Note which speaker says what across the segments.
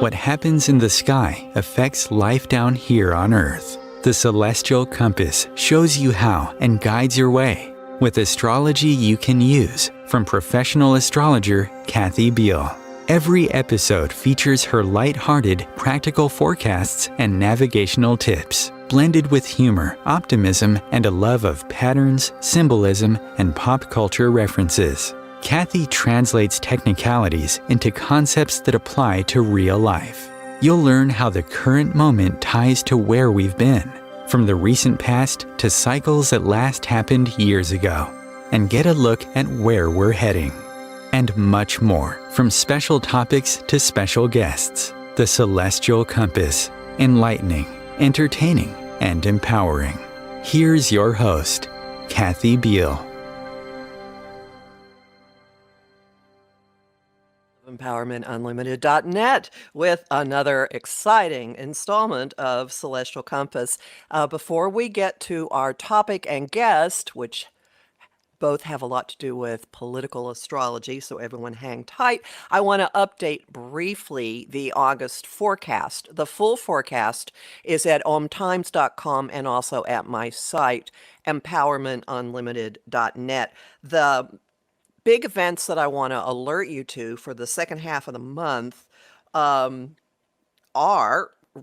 Speaker 1: What happens in the sky affects life down here on Earth. The celestial compass shows you how and guides your way with astrology you can use from professional astrologer Kathy Beal. Every episode features her light-hearted, practical forecasts and navigational tips, blended with humor, optimism, and a love of patterns, symbolism, and pop culture references. Kathy translates technicalities into concepts that apply to real life. You'll learn how the current moment ties to where we've been, from the recent past to cycles that last happened years ago, and get a look at where we're heading. And much more, from special topics to special guests. The Celestial Compass, enlightening, entertaining, and empowering. Here's your host, Kathy Beal.
Speaker 2: EmpowermentUnlimited.net with another exciting installment of Celestial Compass. Before we get to our topic and guest, which both have a lot to do with political astrology, so everyone hang tight, I want to update briefly the August forecast. The full forecast is at omtimes.com and also at my site, empowermentunlimited.net. The big events that I want to alert you to for the second half of the month are,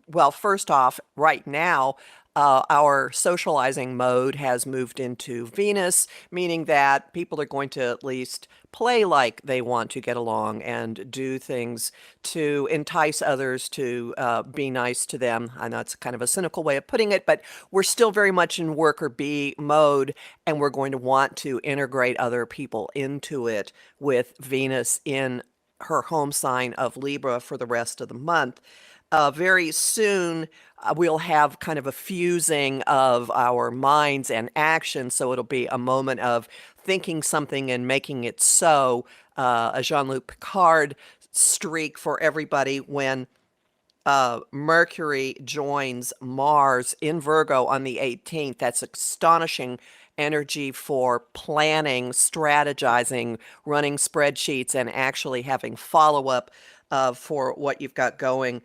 Speaker 2: well, first off, right now, our socializing mode has moved into Venus, meaning that people are going to at least play like they want to get along and do things to entice others to be nice to them. I know it's kind of a cynical way of putting it, but we're still very much in worker bee mode, and we're going to want to integrate other people into it with Venus in her home sign of Libra for the rest of the month. Very soon, we'll have kind of a fusing of our minds and actions, so it'll be a moment of thinking something and making it so, a Jean-Luc Picard streak for everybody when Mercury joins Mars in Virgo on the 18th. That's astonishing energy for planning, strategizing, running spreadsheets, and actually having follow-up for what you've got going.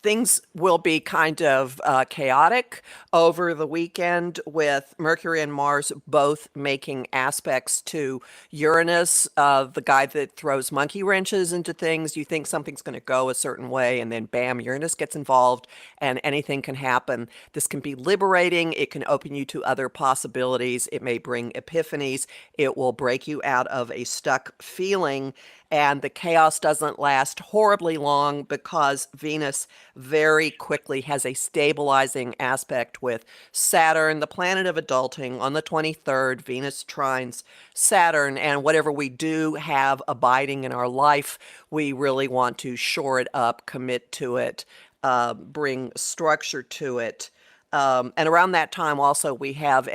Speaker 2: Things will be kind of chaotic over the weekend with Mercury and Mars both making aspects to Uranus, the guy that throws monkey wrenches into things. You think something's going to go a certain way, and then bam, Uranus gets involved, and anything can happen. This can be liberating. It can open you to other possibilities. It may bring epiphanies. It will break you out of a stuck feeling. And the chaos doesn't last horribly long because Venus very quickly has a stabilizing aspect with Saturn, the planet of adulting. On the 23rd, Venus trines Saturn, and whatever we do have abiding in our life, we really want to shore it up, commit to it, bring structure to it. And around that time also we have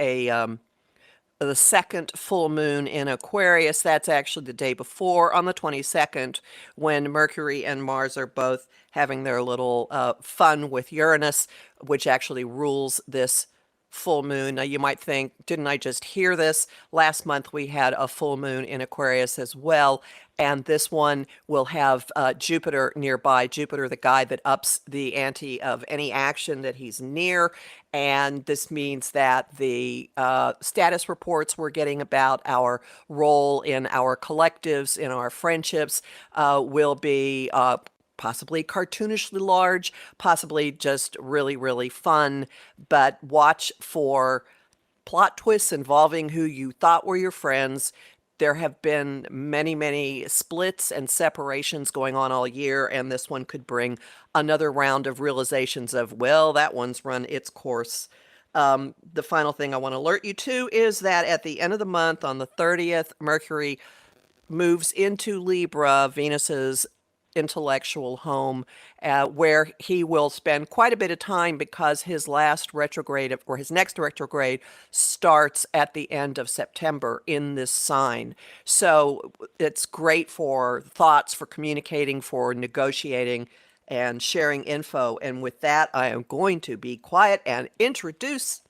Speaker 2: the second full moon in Aquarius. That's actually the day before, on the 22nd, when Mercury and Mars are both having their little fun with Uranus, which actually rules this full moon. Now you might think, didn't I just hear this? Last month we had a full moon in Aquarius as well, and this one will have Jupiter nearby. Jupiter, the guy that ups the ante of any action that he's near, and this means that the status reports we're getting about our role in our collectives, in our friendships, will be possibly cartoonishly large, possibly just really, really fun, but watch for plot twists involving who you thought were your friends. There have been many, many splits and separations going on all year, and this one could bring another round of realizations of, well, that one's run its course. The final thing I want to alert you to is that at the end of the month, on the 30th, Mercury moves into Libra, Venus's intellectual home, where he will spend quite a bit of time because his last retrograde, or his next retrograde, starts at the end of September in this sign. So it's great for thoughts, for communicating, for negotiating, and sharing info. And with that, I am going to be quiet and introduce,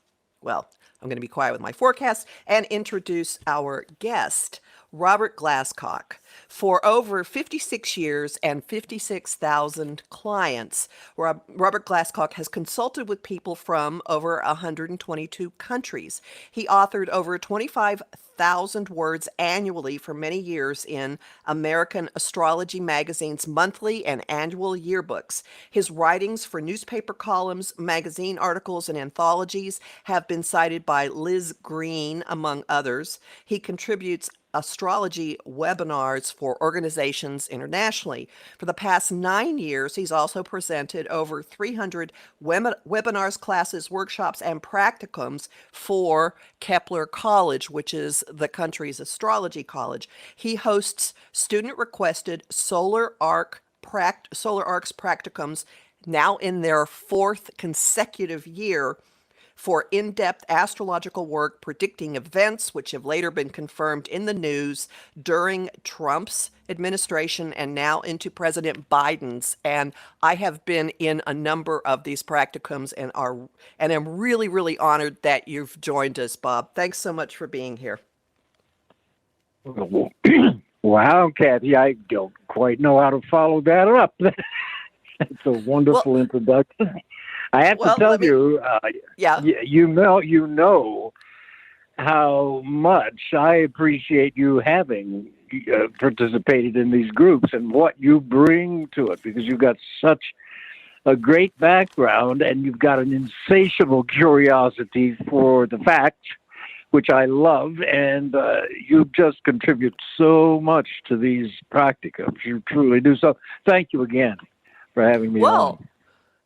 Speaker 2: well, I'm going to be quiet with my forecast and introduce our guest. Robert Glasscock. For over 56 years and 56,000 clients, Robert Glasscock has consulted with people from over 122 countries. He authored over 25,000 words annually for many years in American Astrology magazine's monthly and annual yearbooks. His writings for newspaper columns, magazine articles, and anthologies have been cited by Liz Green, among others. He contributes astrology webinars for organizations internationally. For the past 9 years, he's also presented over 300 webinars, classes, workshops, and practicums for Kepler College, which is the country's astrology college. He hosts student-requested solar arcs practicums, now in their 4th consecutive year, for in-depth astrological work predicting events which have later been confirmed in the news during Trump's administration and now into President Biden's. And I have been in a number of these practicums and am really, really honored that you've joined us, Bob. Thanks so much for being here.
Speaker 3: Wow, Kathy, I don't quite know how to follow that up. It's a wonderful introduction. I have to tell you, you know how much I appreciate you having participated in these groups and what you bring to it, because you've got such a great background and you've got an insatiable curiosity for the facts, which I love, and you just contribute so much to these practicums. You truly do. So thank you again for having me on.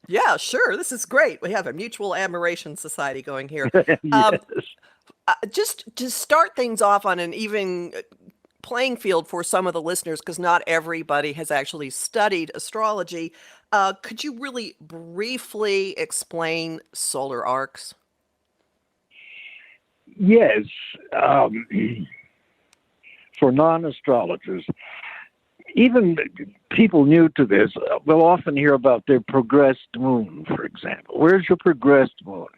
Speaker 2: Yeah, sure. This is great. We have a mutual admiration society going here.
Speaker 3: Yes.
Speaker 2: Just to start things off on an even playing field for some of the listeners, because not everybody has actually studied astrology, could you really briefly explain solar arcs?
Speaker 3: Yes. For non-astrologers, even people new to this will often hear about their progressed moon, for example. Where's your progressed moon?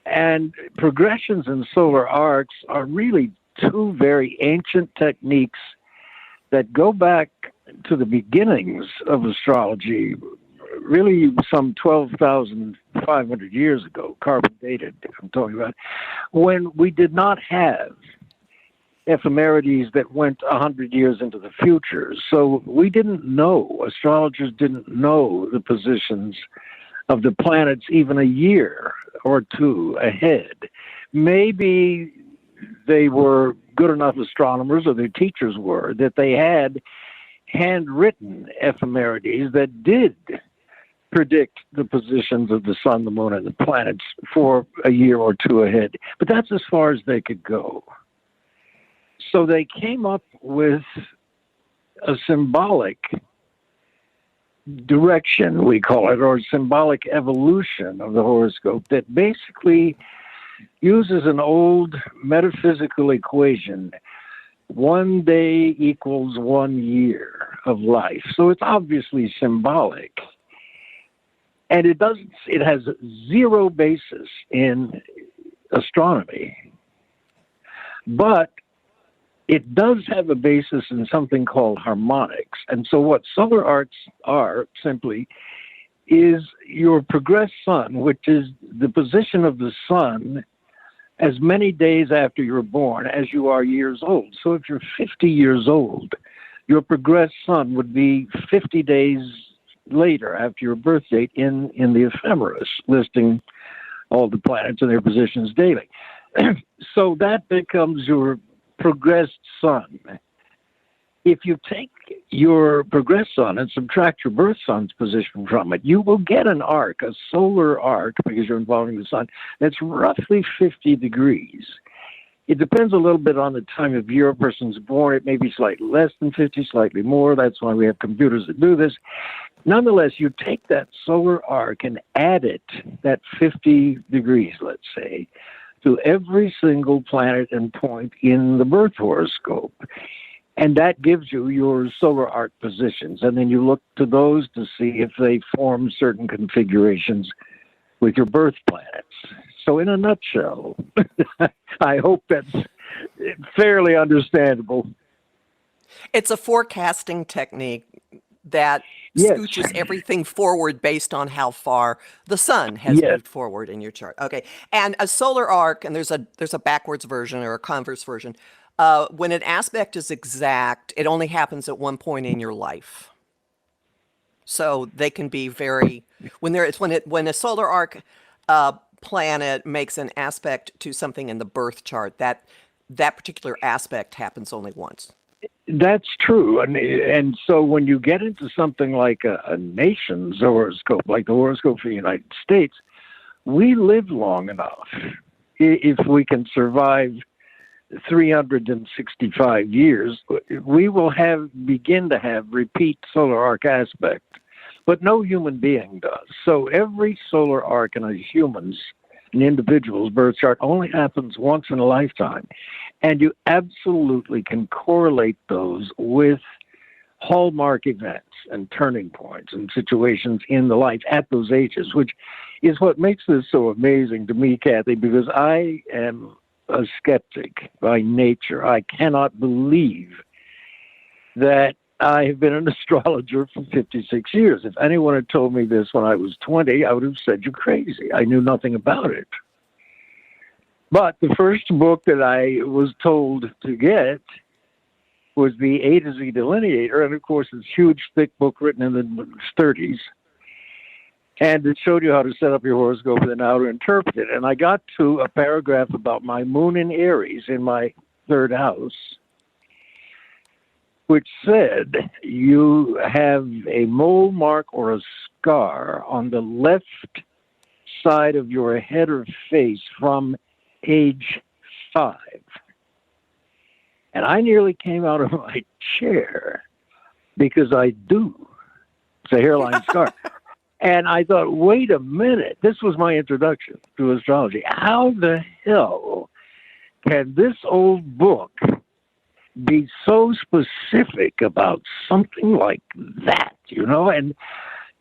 Speaker 3: And progressions in solar arcs are really two very ancient techniques that go back to the beginnings of astrology, really some 12,500 years ago, carbon dated, I'm talking about, when we did not have ephemerides that went 100 years into the future. So we didn't know, astrologers didn't know the positions of the planets even a year or two ahead. Maybe they were good enough astronomers, or their teachers were, that they had handwritten ephemerides that did predict the positions of the sun, the moon, and the planets for a year or two ahead. But that's as far as they could go. So they came up with a symbolic direction, we call it, or symbolic evolution of the horoscope that basically uses an old metaphysical equation. 1 day equals 1 year of life. So it's obviously symbolic. And it has zero basis in astronomy. But it does have a basis in something called harmonics. And so what solar arcs are simply is your progressed sun, which is the position of the sun as many days after you're born as you are years old. So if you're 50 years old, your progressed sun would be 50 days later after your birth date in the ephemeris, listing all the planets and their positions daily. So that becomes your progressed sun. If you take your progressed sun and subtract your birth sun's position from it, you will get an arc, a solar arc, because you're involving the sun, that's roughly 50 degrees. It depends a little bit on the time of year a person's born. It may be slightly less than 50, slightly more. That's why we have computers that do this. Nonetheless, you take that solar arc and add it, that 50 degrees, let's say, to every single planet and point in the birth horoscope. And that gives you your solar arc positions. And then you look to those to see if they form certain configurations with your birth planets. So in a nutshell, I hope that's fairly understandable.
Speaker 2: It's a forecasting technique that
Speaker 3: Yes,
Speaker 2: scooches everything forward based on how far the sun has
Speaker 3: yes.
Speaker 2: moved forward in your chart. Okay. And a solar arc, and there's a backwards version or a converse version. When an aspect is exact, it only happens at one point in your life. So they can be very when a solar arc planet makes an aspect to something in the birth chart, that particular aspect happens only once.
Speaker 3: That's true. And so when you get into something like a nation's horoscope, like the horoscope for the United States, we live long enough. If we can survive 365 years, we will begin to have repeat solar arc aspect, but no human being does. So every solar arc in a human's, an individual's birth chart only happens once in a lifetime. And you absolutely can correlate those with hallmark events and turning points and situations in the life at those ages, which is what makes this so amazing to me, Kathy, because I am a skeptic by nature. I cannot believe that I have been an astrologer for 56 years. If anyone had told me this when I was 20, I would have said, you're crazy. I knew nothing about it. But the first book that I was told to get was the A to Z Delineator, and of course it's a huge, thick book written in the 30s. And it showed you how to set up your horoscope and then how to interpret it. And I got to a paragraph about my moon in Aries in my third house, which said you have a mole mark or a scar on the left side of your head or face from age 5. And I nearly came out of my chair because I do. It's a hairline scar. And I thought, wait a minute, this was my introduction to astrology. How the hell can this old book be so specific about something like that, you know? And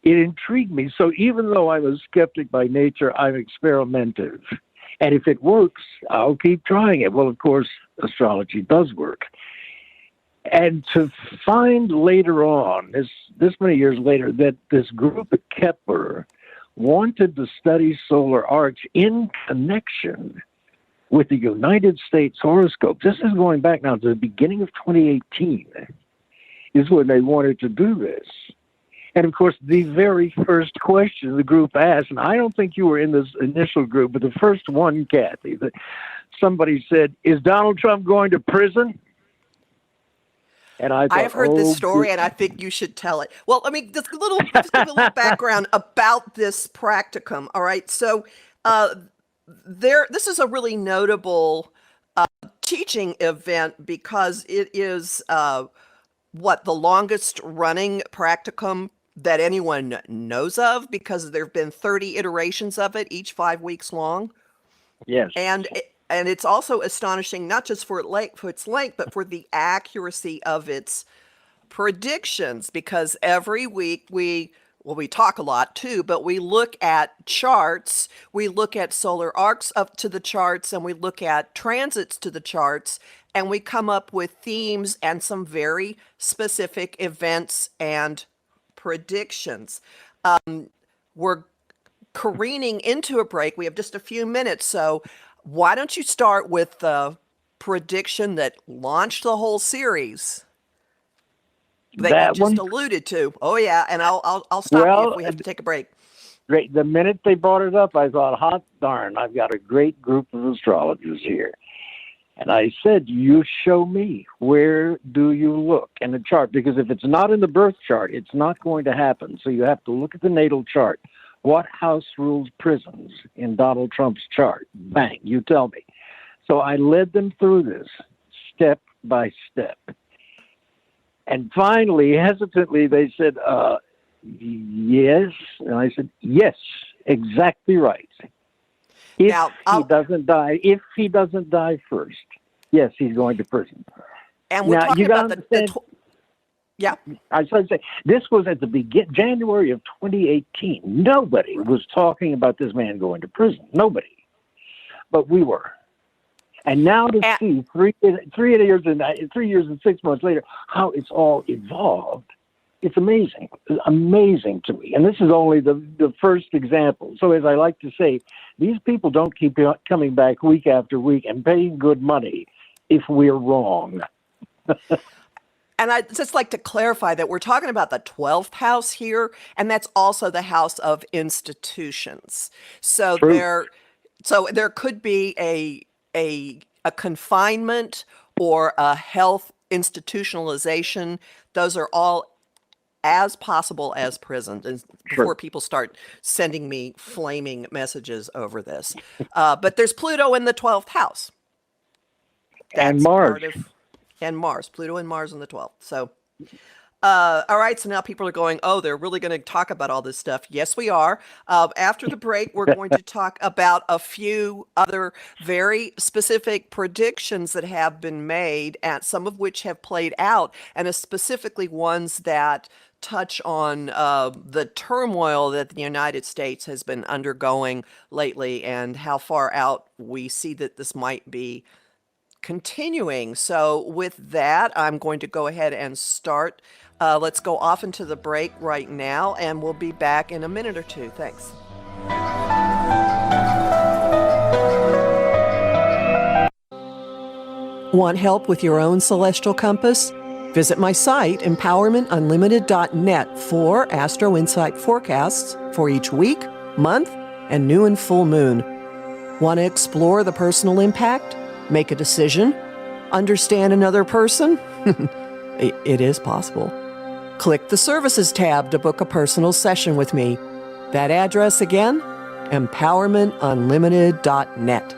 Speaker 3: it intrigued me. So even though I'm a skeptic by nature, I'm experimentative. And if it works, I'll keep trying it. Well, of course, astrology does work. And to find later on, this many years later, that this group at Kepler wanted to study solar arcs in connection with the United States horoscope. This is going back now to the beginning of 2018 is when they wanted to do this. And, of course, the very first question the group asked, and I don't think you were in this initial group, but the first one, Kathy, that somebody said, is Donald Trump going to prison? And I
Speaker 2: have heard this story, and I think you should tell it. Well, I mean, just give a little background about this practicum. All right, so this is a really notable teaching event because it is the longest running practicum that anyone knows of, because there have been 30 iterations of it, each 5 weeks long.
Speaker 3: Yes,
Speaker 2: And it's also astonishing, not just for its length, but for the accuracy of its predictions, because every week we talk a lot too, but we look at charts, we look at solar arcs up to the charts, and we look at transits to the charts, and we come up with themes and some very specific events and predictions. We're careening into a break. We have just a few minutes, so why don't you start with the prediction that launched the whole series that you just alluded to? Oh yeah, and I'll stop you if we have to take a break.
Speaker 3: Great. The minute they brought it up, I thought, hot darn, I've got a great group of astrologers here. And I said, you show me, where do you look in the chart? Because if it's not in the birth chart, it's not going to happen. So you have to look at the natal chart. What house rules prisons in Donald Trump's chart? Bang, you tell me. So I led them through this step by step. And finally, hesitantly, they said, yes. And I said, yes, exactly right. If he doesn't die first, yes, he's going to prison.
Speaker 2: And we're talking about yeah.
Speaker 3: I was going to say, this was at the January of 2018. Nobody was talking about this man going to prison. Nobody. But we were. And now to
Speaker 2: And-
Speaker 3: see 3 years and 6 months later how it's all evolved, it's amazing. It's amazing to me. And this is only the first example. So as I like to say, these people don't keep coming back week after week and paying good money if we're wrong.
Speaker 2: And I'd just like to clarify that we're talking about the 12th house here, and that's also the house of institutions. So
Speaker 3: True.
Speaker 2: there could be a confinement or a health institutionalization. Those are all as possible as prison, and before
Speaker 3: Sure.
Speaker 2: people start sending me flaming messages over this. But there's Pluto in the 12th house.
Speaker 3: And
Speaker 2: That's
Speaker 3: Mars.
Speaker 2: and Mars, Pluto and Mars in the 12th. So, all right. So now people are going, oh, they're really going to talk about all this stuff. Yes, we are. After the break, we're going to talk about a few other very specific predictions that have been made, and some of which have played out, and specifically ones that touch on the turmoil that the United States has been undergoing lately and how far out we see that this might be continuing. So with that, I'm going to go ahead and start. Let's go off into the break right now, and we'll be back in a minute or two. Thanks. Want help with your own celestial compass? Visit my site, empowermentunlimited.net, for Astro Insight forecasts for each week, month, and new and full moon. Want to explore the personal impact? Make a decision? Understand another person? It is possible. Click the Services tab to book a personal session with me. That address again, empowermentunlimited.net.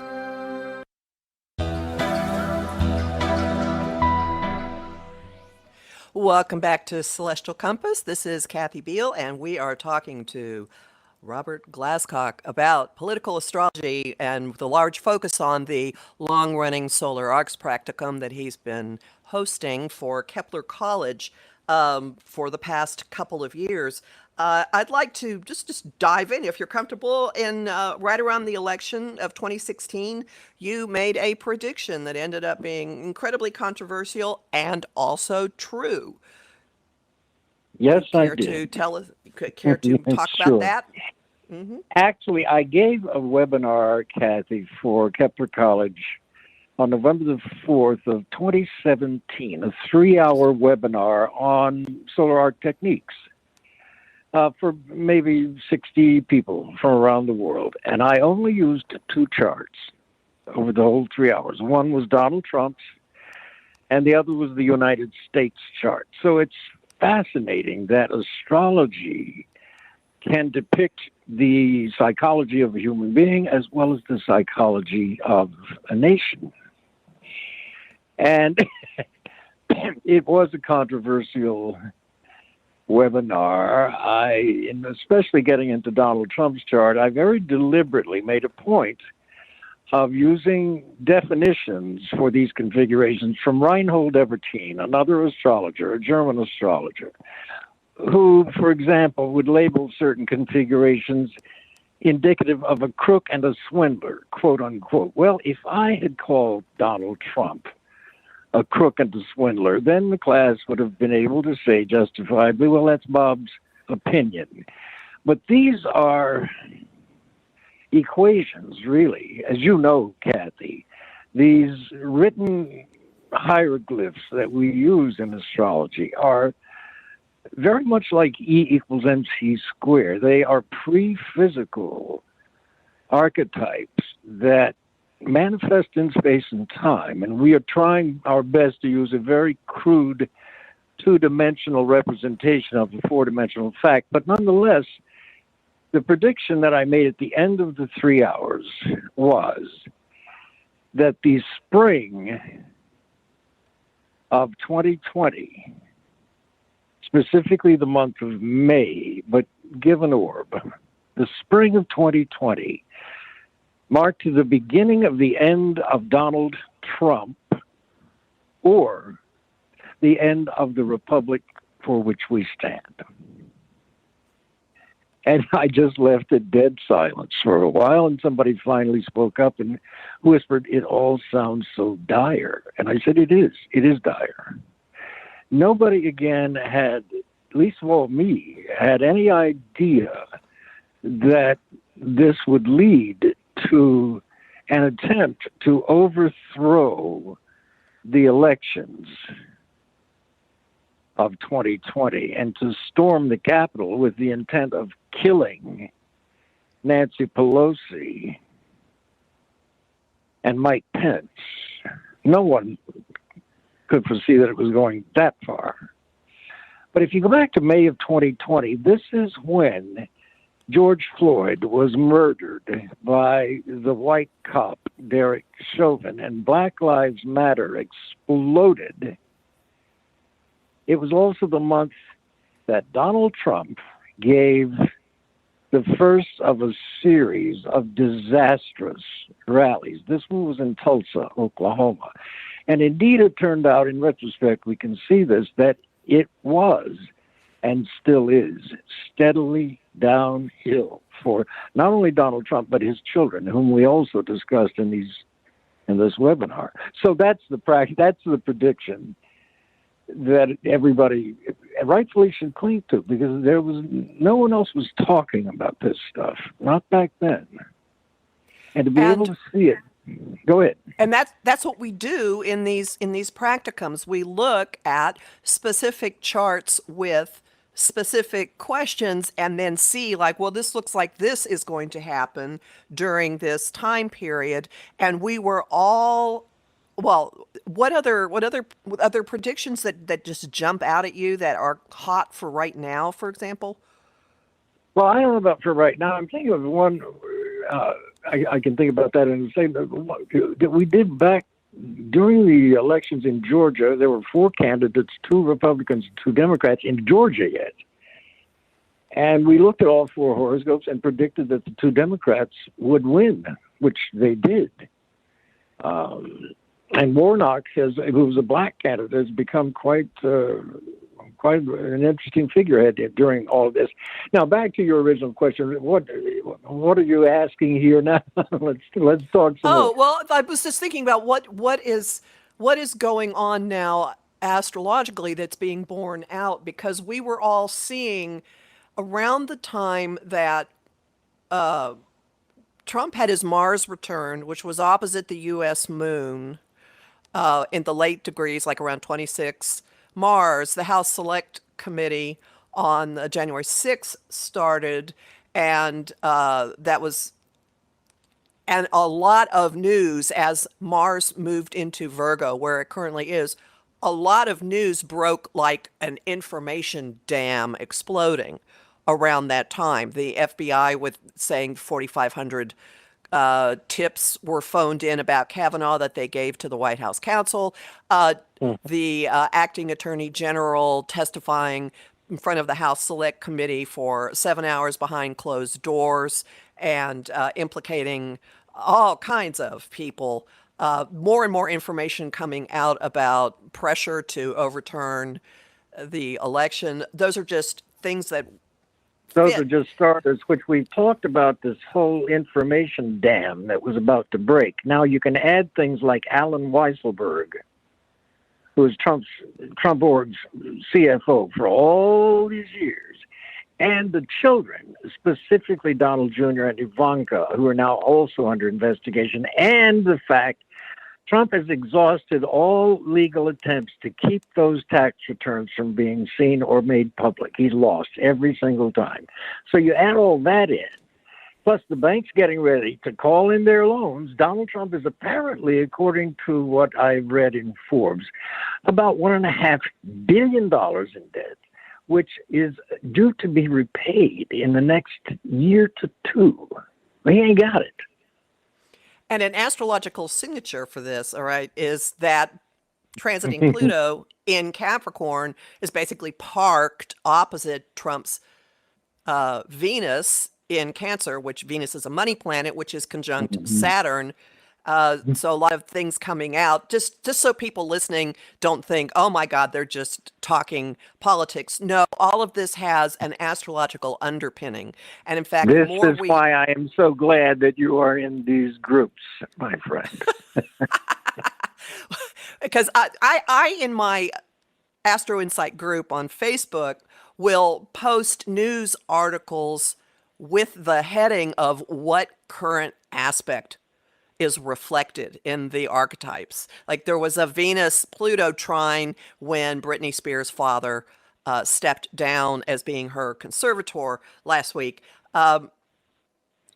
Speaker 2: Welcome back to Celestial Compass. This is Kathy Beal, and we are talking to Robert Glasscock about political astrology and the large focus on the long-running solar arcs practicum that he's been hosting for Kepler College for the past couple of years. I'd like to just dive in, if you're comfortable. In right around the election of 2016, you made a prediction that ended up being incredibly controversial and also true.
Speaker 3: Yes, I
Speaker 2: Care to
Speaker 3: did.
Speaker 2: tell us? Care to talk about
Speaker 3: Sure.
Speaker 2: that?
Speaker 3: Actually, I gave a webinar, Kathy, for Kepler College on November the 4th of 2017, a 3-hour webinar on solar arc techniques for maybe 60 people from around the world. And I only used 2 charts over the whole 3 hours. One was Donald Trump's, and the other was the United States chart. So it's fascinating that astrology can depict the psychology of a human being as well as the psychology of a nation. And it was a controversial webinar. Especially getting into Donald Trump's chart, I very deliberately made a point of using definitions for these configurations from Reinhold Evertine, another astrologer, a German astrologer, who, for example, would label certain configurations indicative of a crook and a swindler, quote unquote. Well, if I had called Donald Trump a crook and a swindler, then the class would have been able to say justifiably, well, that's Bob's opinion. But these are equations, really. As you know, Kathy, these written hieroglyphs that we use in astrology are very much like E equals MC squared. They are pre-physical archetypes that manifest in space and time, and we are trying our best to use a very crude 2-dimensional representation of a 4-dimensional fact. But nonetheless, the prediction that I made at the end of the 3 hours was that the spring of 2020, specifically the month of May, but give an orb, the spring of 2020 marked the beginning of the end of Donald Trump or the end of the republic for which we stand. And I just left it dead silence for a while, and somebody finally spoke up and whispered, "It all sounds so dire." And I said, it is dire. Nobody again had, at least of all me, had any idea that this would lead to an attempt to overthrow the elections of 2020 and to storm the Capitol with the intent of killing Nancy Pelosi and Mike Pence. No one could foresee that it was going that far. But if you go back to May of 2020, this is when George Floyd was murdered by the white cop, Derek Chauvin, and Black Lives Matter exploded. It was also the month that Donald Trump gave the first of a series of disastrous rallies. This one was in Tulsa, Oklahoma. And indeed, it turned out, in retrospect, we can see this, that it was and still is steadily downhill for not only Donald Trump, but his children, whom we also discussed in this webinar. So that's the prediction that everybody rightfully should cling to, because no one else was talking about this stuff, not back then. And to be able to see it, go ahead.
Speaker 2: And that's what we do in these practicums. We look at specific charts with specific questions and then see, like, well, this looks like this is going to happen during this time period. And we were all, well, what other predictions that just jump out at you that are hot for right now, for example?
Speaker 3: Well, I don't know about for right now. I'm thinking of one. I can think about that and say that we did back during the elections in Georgia. There were 4 candidates, 2 Republicans, 2 Democrats in Georgia yet. And we looked at all 4 horoscopes and predicted that the 2 Democrats would win, which they did. And Warnock, who was a black candidate, has become quite an interesting figurehead during all of this. Now, back to your original question, what are you asking here now? let's talk some more.
Speaker 2: Well, I was just thinking about what is going on now astrologically that's being borne out, because we were all seeing around the time that Trump had his Mars return, which was opposite the U.S. moon in the late degrees, like around 26 Mars. The House Select Committee on January 6th started, and that was, and a lot of news as Mars moved into Virgo, where it currently is. A lot of news broke like an information dam exploding around that time. The FBI with saying 4,500 tips were phoned in about Kavanaugh that they gave to the White House counsel. The acting attorney general testifying in front of the House Select Committee for 7 hours behind closed doors and implicating all kinds of people. More and more information coming out about pressure to overturn the election. Those are just things that
Speaker 3: Those are just starters, which we talked about, this whole information dam that was about to break. Now you can add things like Alan Weisselberg, who was Trump Org's CFO for all these years, and the children, specifically Donald Jr. and Ivanka, who are now also under investigation, and the fact Trump has exhausted all legal attempts to keep those tax returns from being seen or made public. He's lost every single time. So you add all that in, plus the bank's getting ready to call in their loans. Donald Trump is apparently, according to what I read in Forbes, about $1.5 billion in debt, which is due to be repaid in the next year to 2. He ain't got it.
Speaker 2: And an astrological signature for this, all right, is that transiting Pluto in Capricorn is basically parked opposite Trump's Venus in Cancer, which Venus is a money planet, which is conjunct Saturn. So a lot of things coming out, just so people listening don't think, oh my God, they're just talking politics. No, all of this has an astrological underpinning. And in fact, the
Speaker 3: This
Speaker 2: more
Speaker 3: is why I am so glad that you are in these groups, my friend.
Speaker 2: because I in my Astro Insight group on Facebook will post news articles with the heading of what current aspect is reflected in the archetypes. Like there was a Venus Pluto trine when Britney Spears' father stepped down as being her conservator last week.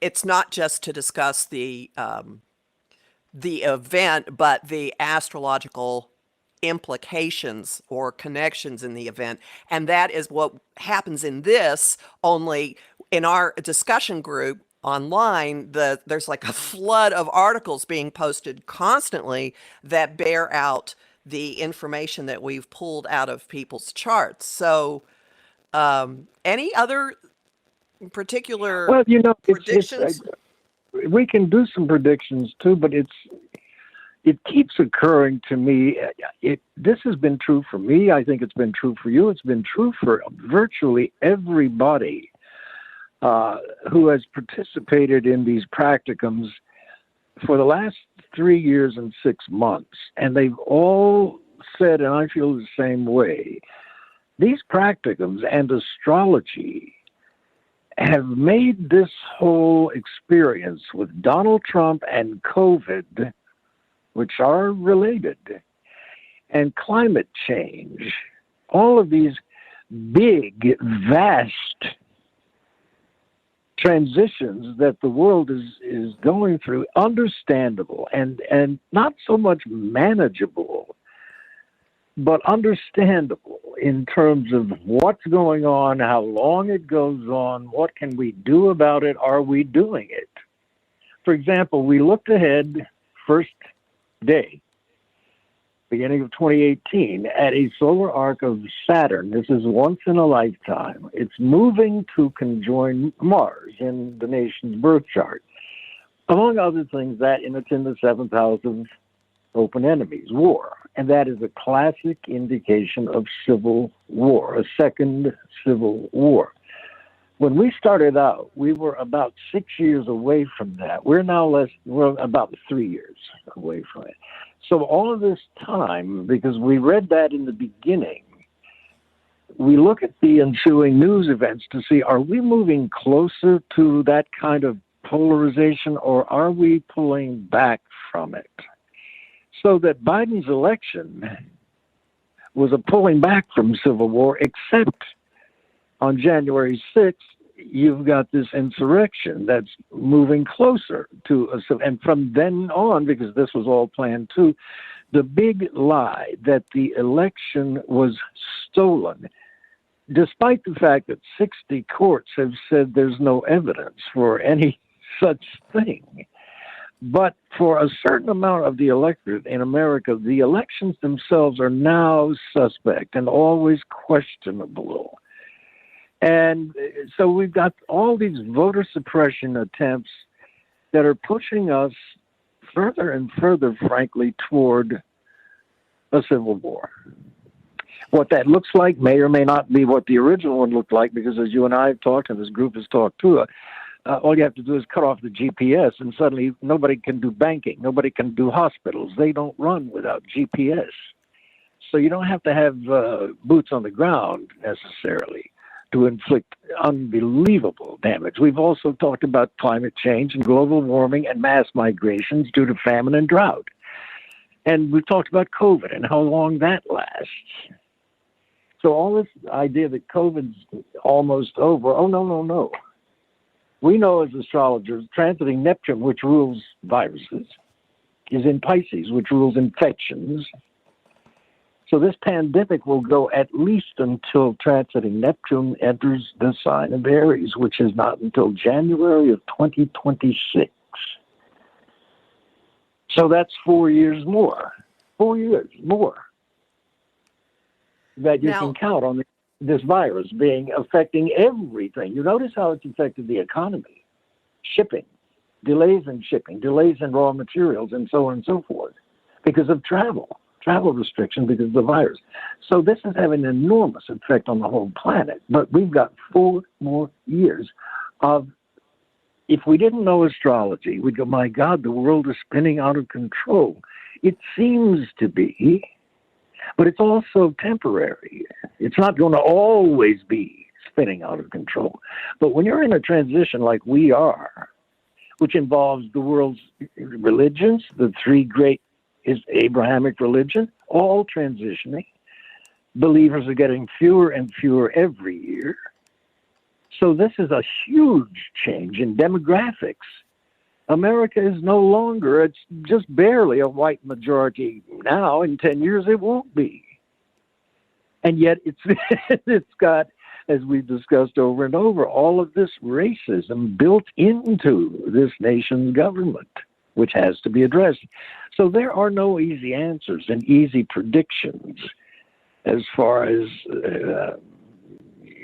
Speaker 2: It's not just to discuss the event, but the astrological implications or connections in the event. And that is what happens in this, only in our discussion group online, there's like a flood of articles being posted constantly that bear out the information that we've pulled out of people's charts. So any other particular
Speaker 3: Well,
Speaker 2: predictions?
Speaker 3: we can do some predictions too, but it keeps occurring to me. This has been true for me. I think it's been true for you. It's been true for virtually everybody who has participated in these practicums for the last 3 years and 6 months. And they've all said, and I feel the same way, these practicums and astrology have made this whole experience with Donald Trump and COVID, which are related, and climate change, all of these big, vast transitions that the world is going through, understandable and not so much manageable, but understandable in terms of what's going on, how long it goes on, what can we do about it, are we doing it? For example, we looked ahead first day, beginning of 2018, at a solar arc of Saturn. This is once in a lifetime. It's moving to conjoin Mars in the nation's birth chart. Among other things, it's in the 7th house of open enemies, war. And that is a classic indication of civil war, a second civil war. When we started out, we were about 6 years away from that. We're about 3 years away from it. So all of this time, because we read that in the beginning, we look at the ensuing news events to see, are we moving closer to that kind of polarization, or are we pulling back from it? So that Biden's election was a pulling back from civil war, except on January 6th, you've got this insurrection that's moving closer to us. And from then on, because this was all planned too, the big lie that the election was stolen, despite the fact that 60 courts have said there's no evidence for any such thing. But for a certain amount of the electorate in America, the elections themselves are now suspect and always questionable. And so we've got all these voter suppression attempts that are pushing us further and further, frankly, toward a civil war. What that looks like may or may not be what the original one looked like, because as you and I have talked, and this group has talked too, all you have to do is cut off the GPS, and suddenly nobody can do banking, nobody can do hospitals. They don't run without GPS. So you don't have to have boots on the ground necessarily to inflict unbelievable damage. We've also talked about climate change and global warming and mass migrations due to famine and drought. And we've talked about COVID and how long that lasts. So all this idea that COVID's almost over, oh, no. We know as astrologers, transiting Neptune, which rules viruses, is in Pisces, which rules infections. So this pandemic will go at least until transiting Neptune enters the sign of Aries, which is not until January of 2026. So that's 4 years more. 4 years more that you can count on this virus affecting everything. You notice how it's affected the economy, shipping, delays in shipping, delays in raw materials, and so on and so forth, because of travel restriction, because of the virus. So this is having an enormous effect on the whole planet. But we've got 4 more years of, if we didn't know astrology, we'd go, my God, the world is spinning out of control. It seems to be, but it's also temporary. It's not going to always be spinning out of control. But when you're in a transition like we are, which involves the world's religions, the 3 great is Abrahamic religion, all transitioning. Believers are getting fewer and fewer every year. So this is a huge change in demographics. America is no longer, it's just barely a white majority now. In 10 years, it won't be. And yet it's got, as we've discussed over and over, all of this racism built into this nation's government, which has to be addressed. So there are no easy answers and easy predictions as far as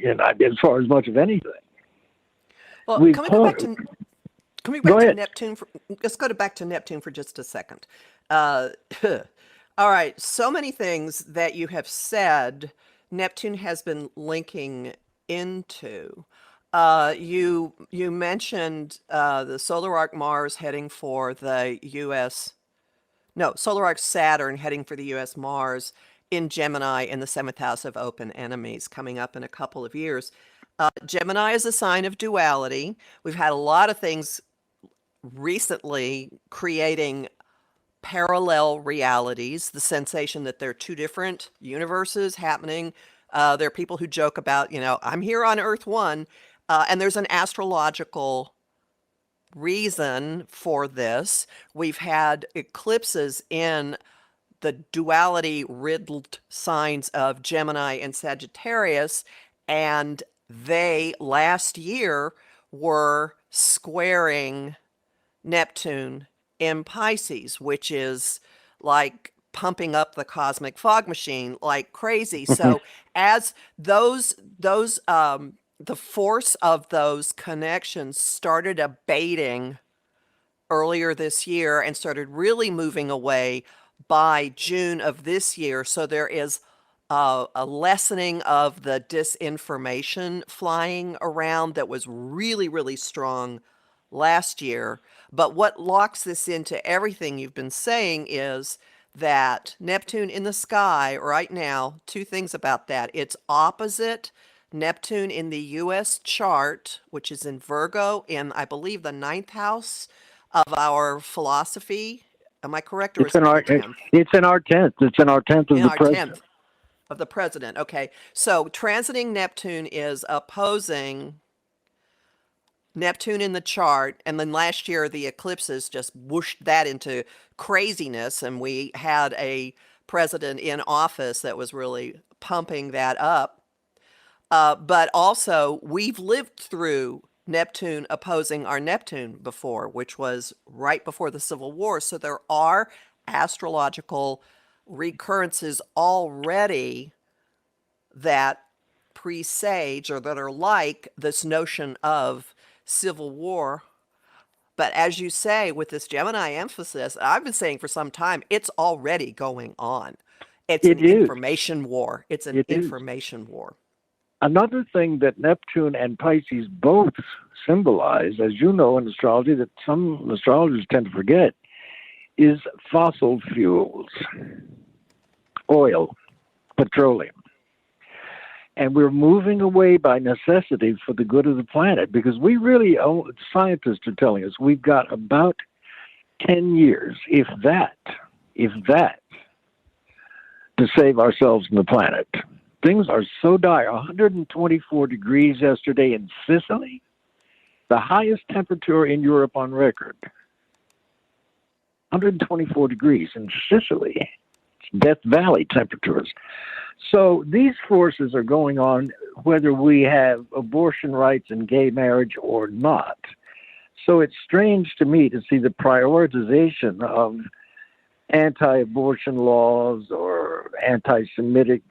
Speaker 3: as far as much of anything.
Speaker 2: Well, coming back to Neptune, let's go back to Neptune for just a second. All right, so many things that you have said, Neptune has been linking into. You mentioned the solar arc Mars heading for the U.S. No, solar arc Saturn heading for the U.S. Mars in Gemini in the 7th house of open enemies coming up in a couple of years. Gemini is a sign of duality. We've had a lot of things recently creating parallel realities, the sensation that there are 2 different universes happening. There are people who joke about, I'm here on Earth 1, and there's an astrological reason for this. We've had eclipses in the duality riddled signs of Gemini and Sagittarius, and they last year were squaring Neptune in Pisces, which is like pumping up the cosmic fog machine like crazy. So as the force of those connections started abating earlier this year and started really moving away by June of this year. So there is a lessening of the disinformation flying around that was really, really strong last year. But what locks this into everything you've been saying is that Neptune in the sky right now, 2 things about that. It's opposite Neptune in the U.S. chart, which is in Virgo, in, I believe, the 9th house of our philosophy. Am I correct? Or
Speaker 3: it's in our 10th? It's in our 10th. It's in our 10th of the president.
Speaker 2: 10th of the president. Okay. So transiting Neptune is opposing Neptune in the chart, and then last year the eclipses just whooshed that into craziness, and we had a president in office that was really pumping that up. But also, we've lived through Neptune opposing our Neptune before, which was right before the Civil War. So there are astrological recurrences already that presage or that are like this notion of Civil War. But as you say, with this Gemini emphasis, I've been saying for some time, it's already going on. It's an information war. It's an information war.
Speaker 3: Another thing that Neptune and Pisces both symbolize, as you know in astrology, that some astrologers tend to forget, is fossil fuels, oil, petroleum. And we're moving away by necessity for the good of the planet, because we really, scientists are telling us, we've got about 10 years, if that, to save ourselves and the planet. Things are so dire. 124 degrees yesterday in Sicily, the highest temperature in Europe on record. 124 degrees in Sicily. It's Death Valley temperatures. So these forces are going on whether we have abortion rights and gay marriage or not. So it's strange to me to see the prioritization of anti-abortion laws or anti-Semitic,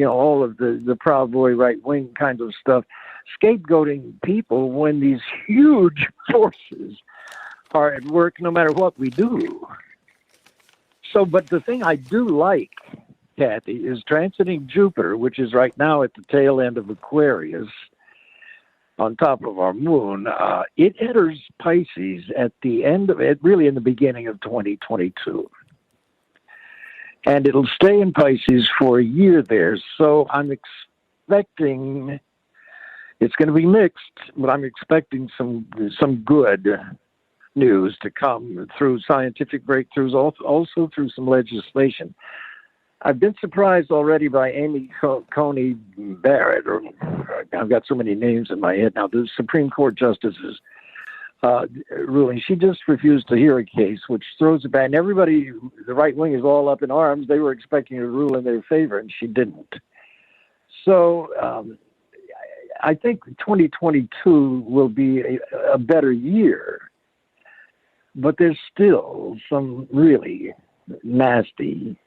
Speaker 3: all of the Proud Boy right-wing kind of stuff, scapegoating people when these huge forces are at work no matter what we do. So, but the thing I do like, Kathy, is transiting Jupiter, which is right now at the tail end of Aquarius, on top of our moon. It enters Pisces at the end of it, really in the beginning of 2022. And it'll stay in Pisces for a year there. So I'm expecting, it's going to be mixed, but I'm expecting some good news to come through scientific breakthroughs, also through some legislation. I've been surprised already by Amy Coney Barrett, or I've got so many names in my head now, the Supreme Court Justice's ruling. She just refused to hear a case, which throws it back. And everybody, the right wing is all up in arms. They were expecting a rule in their favor, and she didn't. So I think 2022 will be a better year. But there's still some really nasty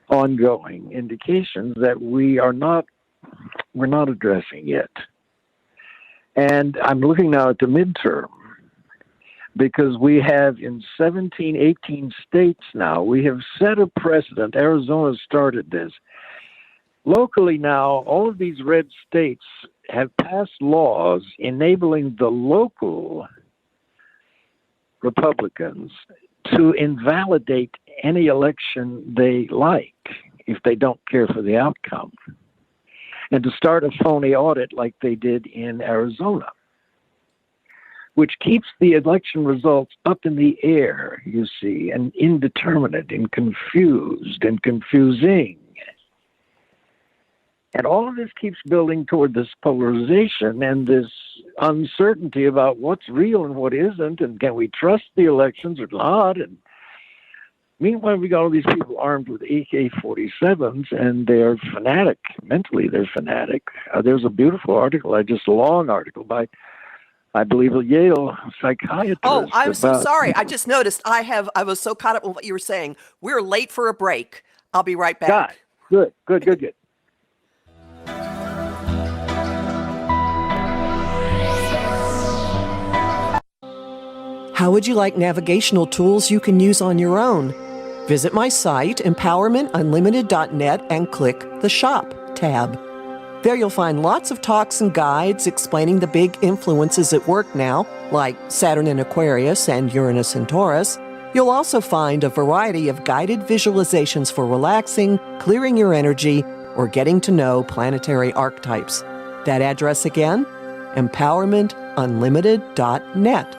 Speaker 3: ongoing indications that we're not addressing yet. And I'm looking now at the midterm, because we have in 17, 18 states now, we have set a precedent. Arizona started this. Locally now, all of these red states have passed laws enabling the local Republicans to invalidate any election they like if they don't care for the outcome, and to start a phony audit like they did in Arizona, which keeps the election results up in the air, you see, and indeterminate and confused and confusing. And all of this keeps building toward this polarization and this uncertainty about what's real and what isn't, and can we trust the elections or not? And meanwhile, we got all these people armed with AK-47s, and they're fanatic. Mentally, they're fanatic. There's a beautiful article, a long article by, I believe, a Yale psychiatrist.
Speaker 2: Oh, I'm so sorry. I just noticed I was so caught up with what you were saying. We're late for a break. I'll be right back.
Speaker 3: Good.
Speaker 2: How would you like navigational tools you can use on your own? Visit my site, empowermentunlimited.net, and click the Shop tab. There you'll find lots of talks and guides explaining the big influences at work now, like Saturn in Aquarius and Uranus in Taurus. You'll also find a variety of guided visualizations for relaxing, clearing your energy, or getting to know planetary archetypes. That address again, empowermentunlimited.net.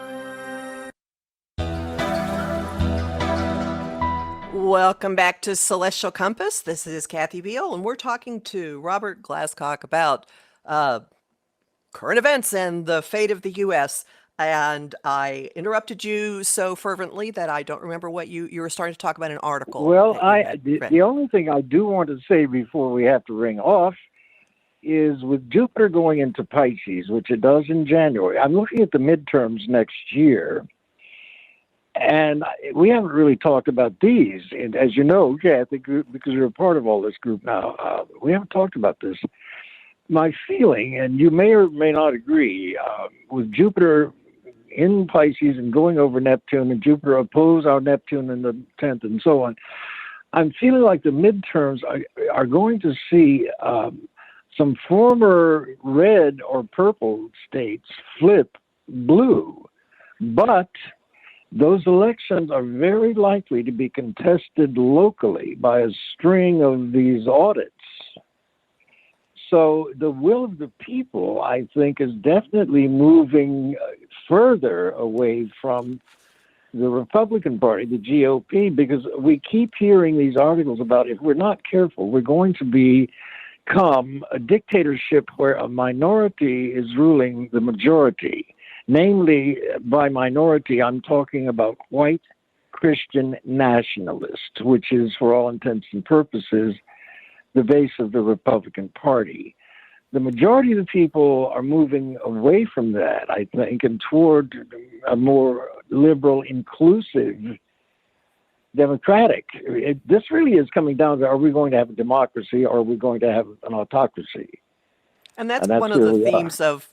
Speaker 2: Welcome back to Celestial Compass. This is Kathy Beal, and we're talking to Robert Glasscock about current events and the fate of the U.S. And I interrupted you so fervently that I don't remember what you were starting to talk about an article.
Speaker 3: Well, the only thing I do want to say before we have to ring off is with Jupiter going into Pisces, which it does in January. I'm looking at the midterms next year. And we haven't really talked about these. And as you know, Kathy, because you're a part of all this group now, we haven't talked about this. My feeling, and you may or may not agree, with Jupiter in Pisces and going over Neptune, and Jupiter oppose our Neptune in the 10th and so on, I'm feeling like the midterms are going to see some former red or purple states flip blue. But those elections are very likely to be contested locally by a string of these audits. So the will of the people, I think, is definitely moving further away from the Republican Party, the GOP, because we keep hearing these articles about if we're not careful, we're going to become a dictatorship where a minority is ruling the majority. Namely, by minority, I'm talking about white Christian nationalists, which is, for all intents and purposes, the base of the Republican Party. The majority of the people are moving away from that, I think, and toward a more liberal, inclusive, democratic. This really is coming down to, are we going to have a democracy or are we going to have an autocracy?
Speaker 2: And that's one of the themes of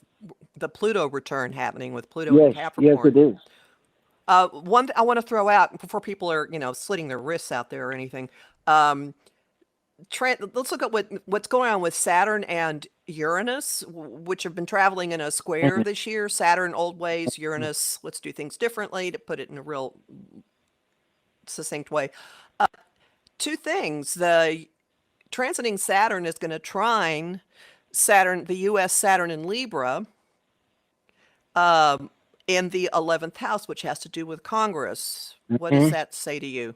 Speaker 2: the Pluto return happening with Pluto in Capricorn.
Speaker 3: Yes, it is.
Speaker 2: One I want to throw out before people are, slitting their wrists out there or anything. Um, let's look at what's going on with Saturn and Uranus, which have been traveling in a square this year. Saturn, old ways; Uranus, let's do things differently, to put it in a real succinct way. Two things: the transiting Saturn is going to trine Saturn, the U.S. Saturn in Libra, in the 11th house, which has to do with Congress. What does that say to you?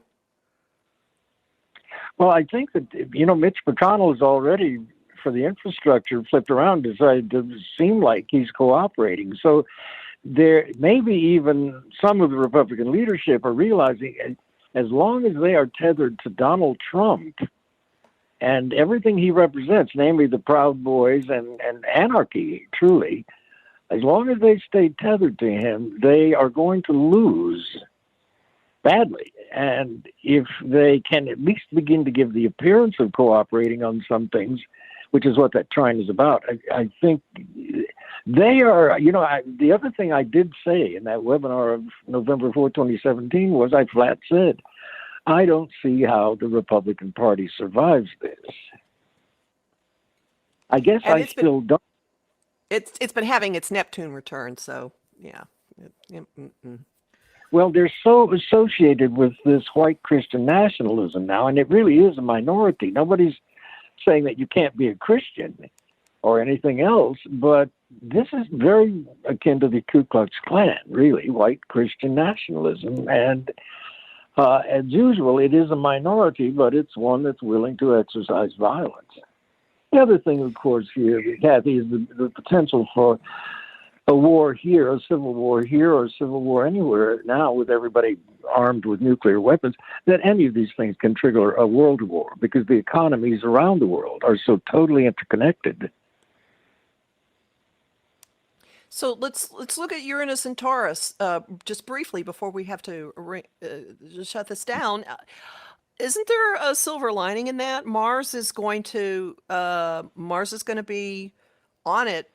Speaker 3: Well, I think that, Mitch McConnell is already, for the infrastructure, flipped around, decided to seem like he's cooperating. So there, maybe even some of the Republican leadership are realizing, as long as they are tethered to Donald Trump and everything he represents, namely the Proud Boys and anarchy, truly, as long as they stay tethered to him, they are going to lose badly. And if they can at least begin to give the appearance of cooperating on some things, which is what that trine is about, I think they are, the other thing I did say in that webinar of November 4, 2017 was I flat said, I don't see how the Republican Party survives this. I guess I still don't.
Speaker 2: It's been having its Neptune return, so yeah.
Speaker 3: Well, they're so associated with this white Christian nationalism now, and it really is a minority. Nobody's saying that you can't be a Christian or anything else, but this is very akin to the Ku Klux Klan, really, white Christian nationalism. And as usual, it is a minority, but it's one that's willing to exercise violence. The other thing, of course, here, Kathy, is the potential for a war here, a civil war here, or a civil war anywhere now, with everybody armed with nuclear weapons, that any of these things can trigger a world war, because the economies around the world are so totally interconnected.
Speaker 2: So let's look at Uranus and Taurus just briefly before we have to shut this down. Isn't there a silver lining in that? Mars is going to be on it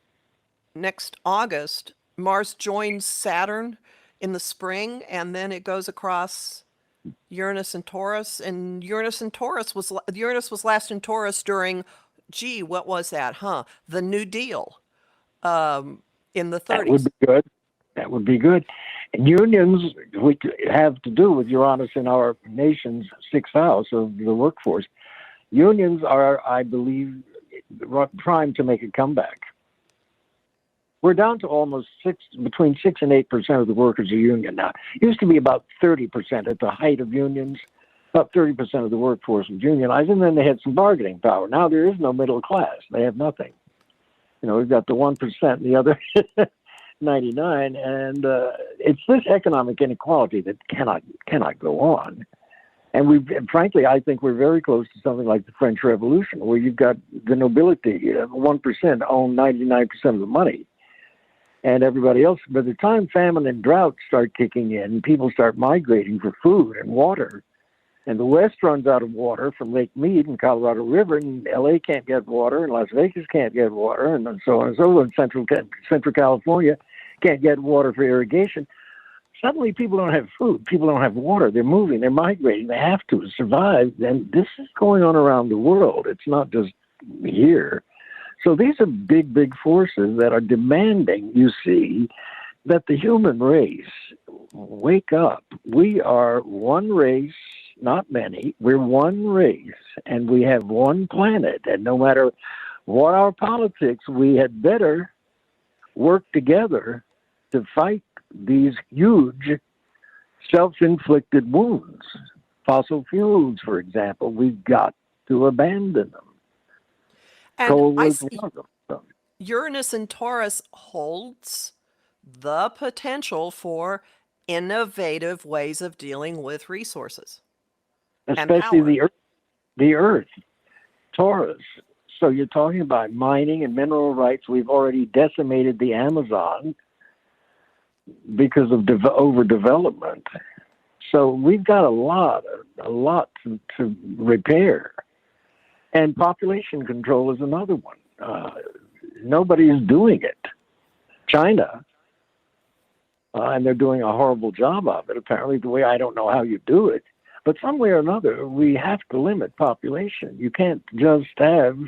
Speaker 2: next August. Mars joins Saturn in the spring, and then it goes across Uranus and Taurus. And Uranus was last in Taurus during, what was that? The New Deal in the 30s.
Speaker 3: That would be good. And unions, which have to do with Uranus in our nation's sixth house of the workforce, unions are, I believe, primed to make a comeback. We're down to almost between 6 and 8% of the workers are union now. It used to be about 30% at the height of unions. About 30% of the workforce was unionized, and then they had some bargaining power. Now there is no middle class. They have nothing. We've got the 1% and the other 99, and it's this economic inequality that cannot go on. And frankly, I think we're very close to something like the French Revolution, where you've got the nobility, 1% own 99% of the money, and everybody else. By the time famine and drought start kicking in, people start migrating for food and water, and the West runs out of water from Lake Mead and Colorado River, and LA can't get water, and Las Vegas can't get water, and so on and so on. Central California can't get water for irrigation. Suddenly people don't have food, people don't have water, they're moving, they're migrating, they have to survive, and this is going on around the world. It's not just here. So these are big, big forces that are demanding, you see, that the human race wake up. We are one race, not many. We're one race, and we have one planet. And no matter what our politics, we had better work together to fight these huge self-inflicted wounds. Fossil fuels, for example, we've got to abandon them.
Speaker 2: And Uranus and Taurus holds the potential for innovative ways of dealing with resources.
Speaker 3: Especially the Earth, Taurus. So you're talking about mining and mineral rights. We've already decimated the Amazon because of overdevelopment. So we've got a lot to repair. And population control is another one. Nobody is doing it. China, and they're doing a horrible job of it. Apparently, the way I don't know how you do it, but some way or another, we have to limit population. You can't just have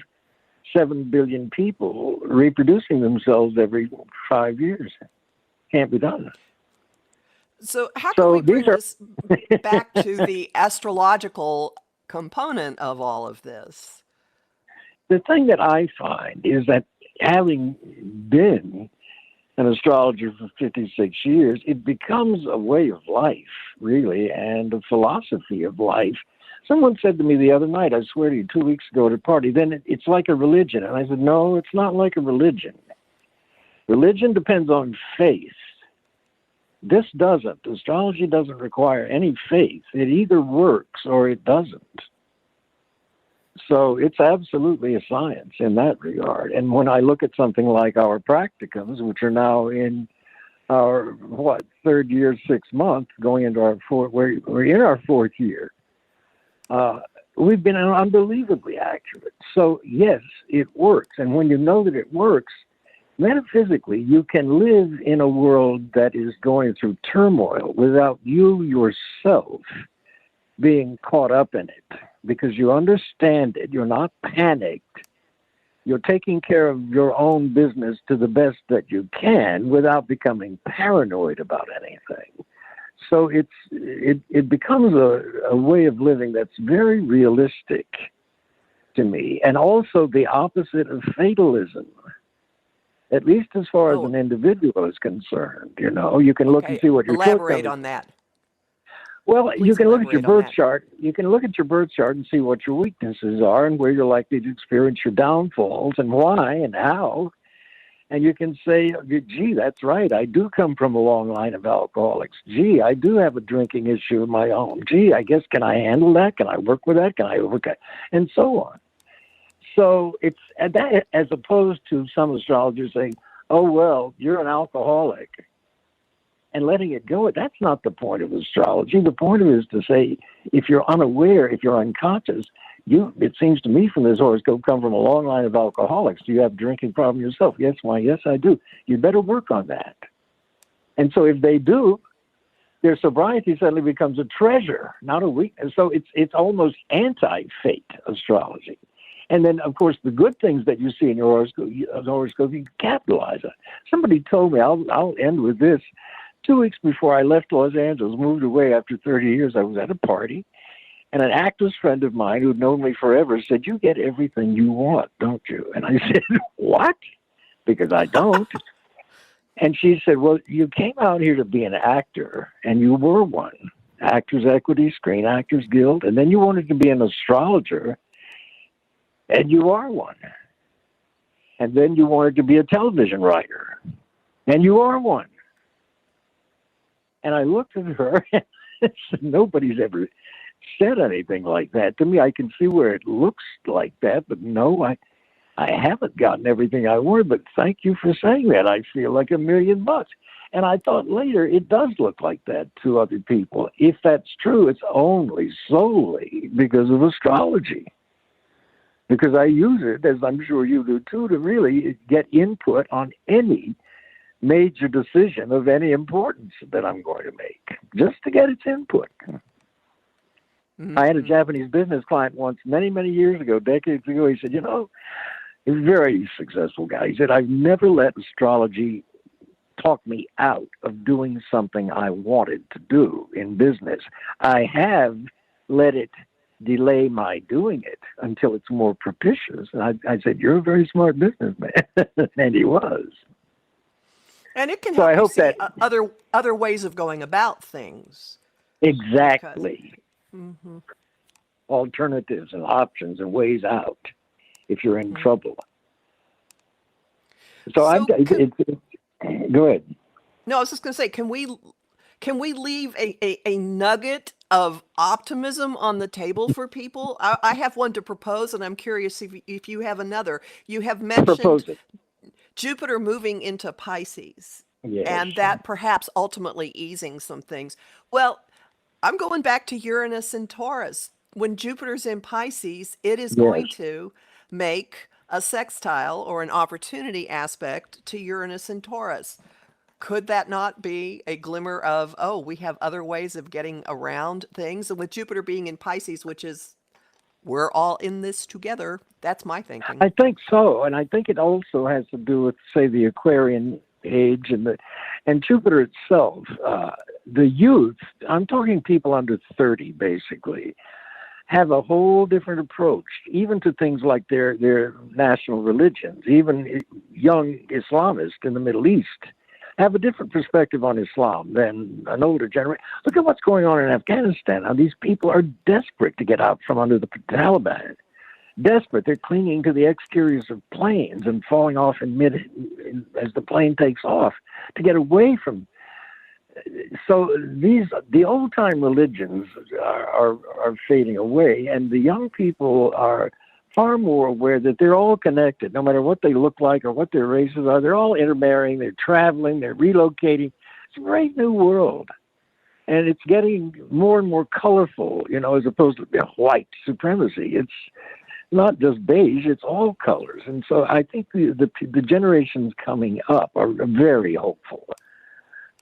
Speaker 3: 7 billion people reproducing themselves every 5 years. Can't be done.
Speaker 2: So how can
Speaker 3: So
Speaker 2: we bring
Speaker 3: these are
Speaker 2: this back to the astrological component of all of this?
Speaker 3: the thing that I find is that having been an astrologer for 56 years, it becomes a way of life, really, and a philosophy of life. Someone said to me the other night, I swear to you, 2 weeks ago at a party, then it's like a religion. And I said, no, it's not like a religion. Religion depends on faith. This doesn't. Astrology doesn't require any faith. It either works or it doesn't. So it's absolutely a science in that regard. And when I look at something like our practicums, which are now in our, third year, 6 months, going into our fourth, we're in our 4th year, we've been unbelievably accurate. So yes, it works. And when you know that it works, metaphysically, you can live in a world that is going through turmoil without you yourself being caught up in it, because you understand it. You're not panicked. You're taking care of your own business to the best that you can without becoming paranoid about anything. So it becomes a way of living that's very realistic to me, and also the opposite of fatalism. At least as far as an individual is concerned, you can look and see what your
Speaker 2: elaborate on that.
Speaker 3: Well,
Speaker 2: Please
Speaker 3: you can look at your
Speaker 2: elaborate on
Speaker 3: birth
Speaker 2: that.
Speaker 3: chart. You can look at your birth chart and see what your weaknesses are and where you're likely to experience your downfalls and why and how. And you can say, gee, that's right. I do come from a long line of alcoholics. Gee, I do have a drinking issue of my own. Gee, I guess, can I handle that? Can I work with that? Can I overcome? And so on. So it's that, as opposed to some astrologers saying, oh, well, you're an alcoholic, and letting it go. That's not the point of astrology. The point of it is to say, if you're unaware, if you're unconscious, it seems to me from this horoscope, come from a long line of alcoholics. Do you have a drinking problem yourself? Yes, why? Yes, I do. You better work on that. And so if they do, their sobriety suddenly becomes a treasure, not a weakness. So it's almost anti-fate astrology. And then, of course, the good things that you see in your horoscope, you can capitalize on. Somebody told me, I'll end with this. 2 weeks before I left Los Angeles, moved away after 30 years, I was at a party, and an actress friend of mine who'd known me forever said, you get everything you want, don't you? And I said, what? Because I don't. And she said, well, you came out here to be an actor, and you were one. Actors Equity, Screen Actors Guild, and then you wanted to be an astrologer, and you are one. And then you wanted to be a television writer, and you are one. And I looked at her, and nobody's ever said anything like that to me. I can see where it looks like that, but no, I haven't gotten everything I wanted, but thank you for saying that. I feel like $1,000,000. And I thought later, it does look like that to other people. If that's true, it's only solely because of astrology. Because I use it, as I'm sure you do too, to really get input on any major decision of any importance that I'm going to make, just to get its input. Mm-hmm. I had a Japanese business client once, many, many years ago, decades ago. He said, he's a very successful guy. He said, I've never let astrology talk me out of doing something I wanted to do in business. I have let it delay my doing it until it's more propitious. And I said, you're a very smart businessman. And he was.
Speaker 2: And it can help
Speaker 3: I
Speaker 2: you
Speaker 3: hope
Speaker 2: see
Speaker 3: that
Speaker 2: other ways of going about things.
Speaker 3: Exactly.
Speaker 2: Mm-hmm.
Speaker 3: Alternatives and options and ways out if you're in trouble. So go ahead.
Speaker 2: No, I was just going to say, can we leave a nugget of optimism on the table for people? I have one to propose, and I'm curious if you have another. You have mentioned Jupiter moving into Pisces,
Speaker 3: yes,
Speaker 2: and that perhaps ultimately easing some things. Well, I'm going back to Uranus and Taurus. When Jupiter's in Pisces, it is going to make a sextile or an opportunity aspect to Uranus and Taurus. could that not be a glimmer of, oh, we have other ways of getting around things? And with Jupiter being in Pisces, which is we're all in this together, that's my thinking.
Speaker 3: I think so, and I think it also has to do with, say, the Aquarian age and Jupiter itself. The youth, I'm talking people under 30, basically, have a whole different approach, even to things like their national religions. Even young Islamists in the Middle East have a different perspective on Islam than an older generation. Look at what's going on in Afghanistan. Now, these people are desperate to get out from under the Taliban. Desperate. They're clinging to the exteriors of planes and falling off as the plane takes off to get away from. So the old time religions are fading away, and the young people are far more aware that they're all connected, no matter what they look like or what their races are. They're all intermarrying, they're traveling, they're relocating. It's a great new world. And it's getting more and more colorful, as opposed to white supremacy. It's not just beige, it's all colors. And so I think the generations coming up are very hopeful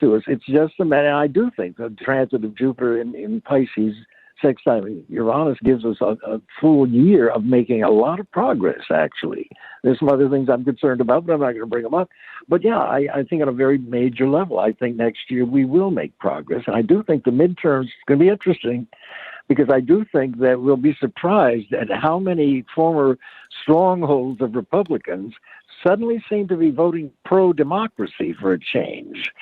Speaker 3: to us. It's just a matter, I do think the transit of Jupiter in Pisces, sextile Uranus, gives us a full year of making a lot of progress, actually. There's some other things I'm concerned about, but I'm not going to bring them up. But yeah, I think on a very major level, I think next year we will make progress. And I do think the midterms is going to be interesting, because I do think that we'll be surprised at how many former strongholds of Republicans suddenly seem to be voting pro-democracy for a change.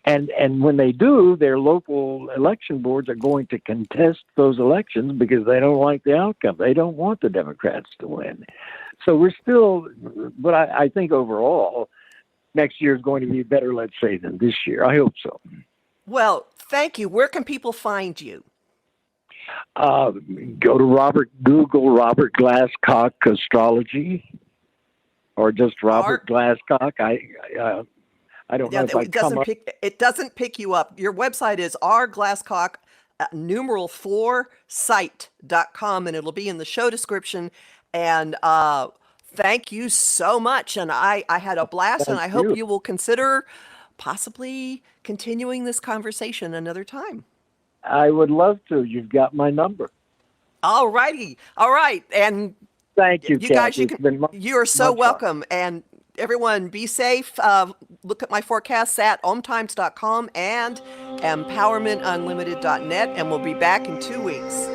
Speaker 3: And when they do, their local election boards are going to contest those elections because they don't like the outcome. They don't want the Democrats to win. So we're still, but I think overall, next year is going to be better, let's say, than this year. I hope so.
Speaker 2: Well, thank you. Where can people find you?
Speaker 3: Go to Google Robert Glasscock Astrology, or just Robert Glasscock. I don't know if I come up.
Speaker 2: It doesn't pick you up. Your website is rglasscock, numeral 4 site.com, and it'll be in the show description. And thank you so much. And I had a blast, and I hope you will consider possibly continuing this conversation another time.
Speaker 3: I would love to. You've got my number.
Speaker 2: All righty. All right. And
Speaker 3: thank you,
Speaker 2: Kathy. You are so welcome. And everyone, be safe. Look at my forecasts at omtimes.com and empowermentunlimited.net, and we'll be back in 2 weeks.